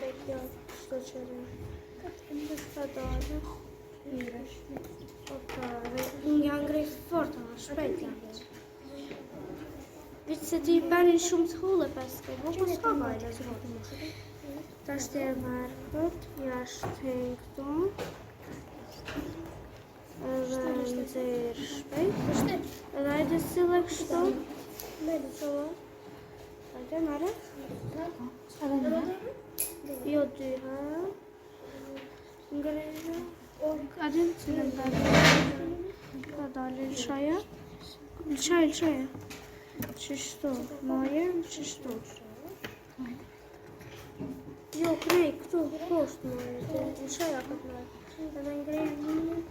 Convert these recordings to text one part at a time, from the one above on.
Bekliyor. Göçerim. Kadar. Ingangrej fortaż, pętla. Wiecie, ty pani szum schule peskę, bo poschowaj na zrobię. Też te warkot, ja sztynktu. Ewentyr szpejt. Lejdę sylek sztuk. Lejdę czoło. Lejdę nara. I oddycha. Ingangrej. Adem Kadar çaya. Çaya. Çişto. Moje çişto. Yok ne? Kto? Post moje. Çaya kadar. Ben grevim.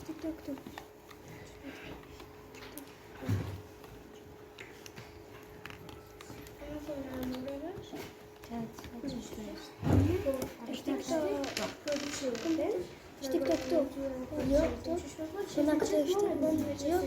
TikTok'ta. TikTok'ta. Yok. Şuna kadar işte. Yok.